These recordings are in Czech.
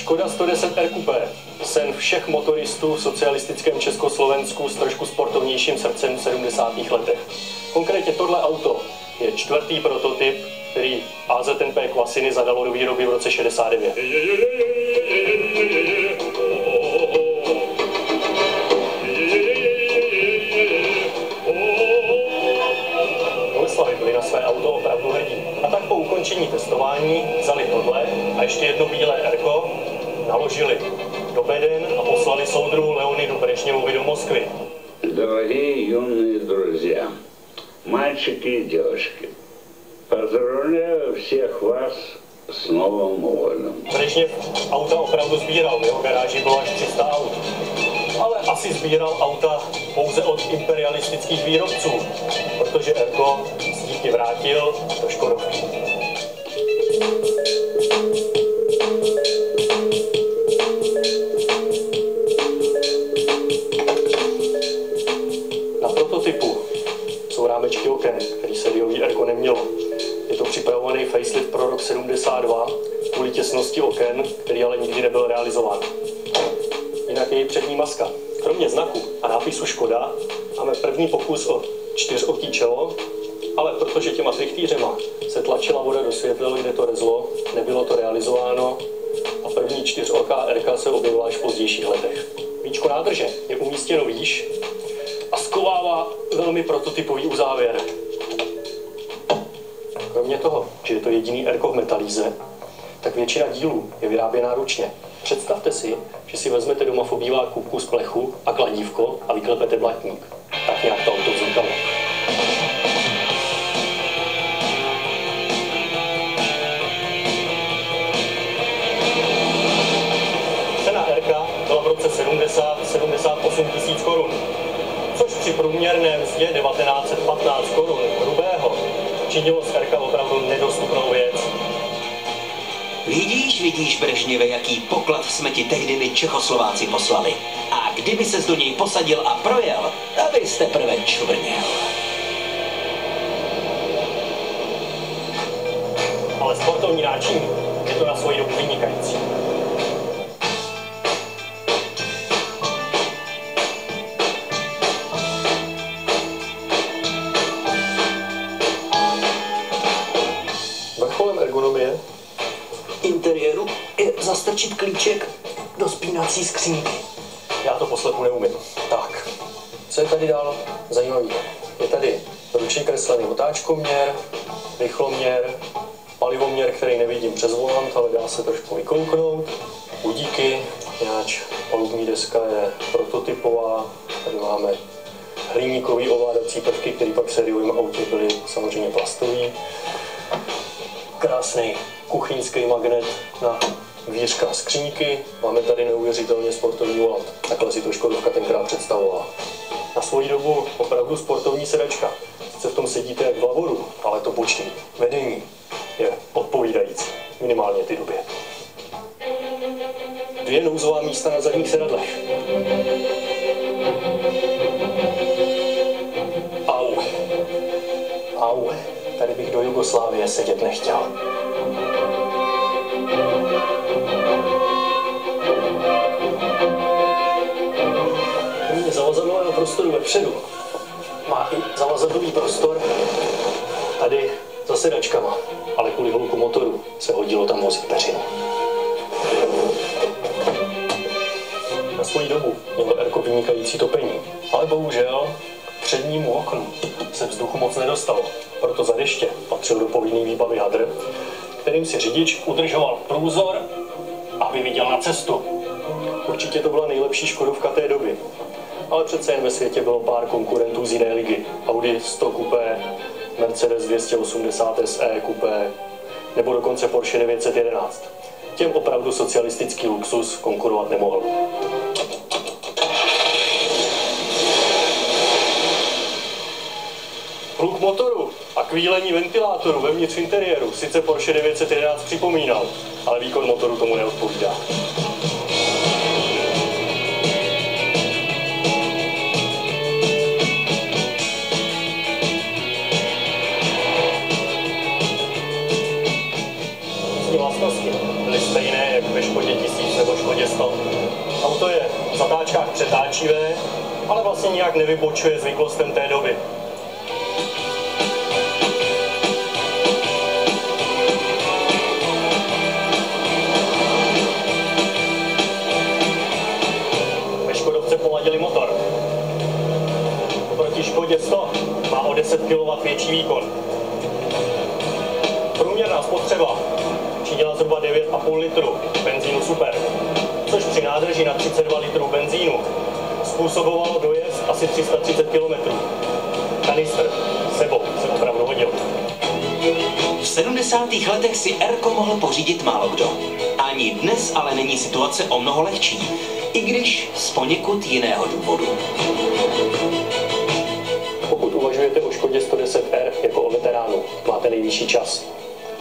Škoda 110 R Coupé, sen všech motoristů v socialistickém Československu s trošku sportovnějším srdcem v 70. letech. Konkrétně tohle auto je čtvrtý prototyp, který AZNP Kvasiny zadalo do výroby v roce 69. Boleslavy byli na své auto opravdu hrdí. A tak po ukončení testování vzali tohle a ještě jedno bílé Rko, naložili do beden a poslali soudruhu Leonidu Brežněvovi do Moskvy. Дорогие юные друзья, мальчики и девушки, поздравляю всех вас с Новым годом. Brežněv auta opravdu sbíral, v jeho garáži bylo až 300 aut. Ale asi sbíral auta pouze od imperialistických výrobců, protože Rko z díky vrátil do Škodovky. Na prototypu jsou rámečky oken, který sériový Rko nemělo. Je to připravovaný facelift pro rok 72 kvůli těsnosti oken, který ale nikdy nebyl realizován. Jinak je i přední maska. Kromě znaku a nápisu Škoda máme první pokus o čtyřoký čelo, ale protože těma trichtýřema se tlačila voda do světla, kde to rezlo, nebylo to realizováno a první čtyřoká RK se objevila až v pozdějších letech. Víčko nádrže je umístěno výš a skovává velmi prototypový uzávěr. Kromě toho, že je to jediný Rko v metalíze, tak většina dílů je vyráběná ručně. Představte si, že si vezmete doma v obýváku kus plechu a kladívko a vyklepete blatník. Tak nějak to auto vznikalo. Cena RK byla v roce 78 000 korun, což při průměrné mzdě 1915 korun hrubého činilo z RK opravdu nedostupnou věc. Vidíš, Brežněve, jaký poklad jsme ti tehdy my Čechoslováci poslali. A kdyby ses do něj posadil a projel, abys teprve čvrněl. Ale sportovní náčiní je to na svoji dobu vynikající. Vrcholem ergonomie interiéru je zastrčit klíček do spínací skřínky. Já to poslepu neumím. Tak, co je tady dál zajímavý? Je tady ručně kreslený otáčkoměr, rychloměr, palivoměr, který nevidím přes volant, ale dá se trošku vykouknout. Budíky, jináč palubní deska je prototypová. Tady máme hliníkový ovládací prvky, které pak v sériovém autě byly samozřejmě plastový. Krásný kuchyňský magnet na dvířka skříňky. Máme tady neuvěřitelně sportovní volant. Takhle si to Škodovka tenkrát představovala. Na svoji dobu opravdu sportovní sedačka. Sice v tom sedíte jak v lavoru, ale to boční vedení je odpovídající. Minimálně ty době. 2 nouzová místa na zadních sedadlech. Au. Tady bych do Jugoslávie sedět nechtěl. Kromě zavazadlového prostoru vepředu má i zavazadlový prostor tady za sedačkama, ale kvůli hluku motoru se hodilo tam vozit peřinu. Na svoji dobu mělo Rko vynikající topení, ale bohužel k přednímu oknu se vzduchu moc nedostalo. Proto za deště patřil do povinné výbavy hadr, kterým si řidič udržoval průzor, aby viděl na cestu. Určitě to byla nejlepší Škodovka té doby, ale přece jen ve světě bylo pár konkurentů z jiné ligy. Audi 100 Coupé, Mercedes 280 SE Coupé nebo dokonce Porsche 911. Těm opravdu socialistický luxus konkurovat nemohl. Hluk motoru a kvílení ventilátoru vevnitř interiéru sice Porsche 911 připomínal, ale výkon motoru tomu neodpovídá. Vlastnosti byly stejné jak ve Škodě 1000 Škodě 100. Auto je v zatáčkách přetáčivé, ale vlastně nijak nevybočuje zvyklostem té doby. Ve Škodovce poladili motor. Oproti Škodě 100 má o 10 kW větší výkon. Průměrná spotřeba činila zhruba 9,5 litru benzínu Super, což při nádrži na 32 litrů benzínu způsobovalo dojezd asi 330 km. Kanistr s sebou se opravdu hodil. V 70. letech si Erko mohl pořídit málo kdo. Ani dnes ale není situace o mnoho lehčí, i když z poněkud jiného důvodu. Pokud uvažujete o Škodě 110R jako o veteránu, máte nejvyšší čas.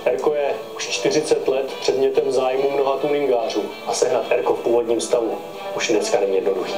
Erko je už 40 let předmětem zájmu mnoha tuningářů a sehnat Erko v původním stavu už dneska není jednoduchý.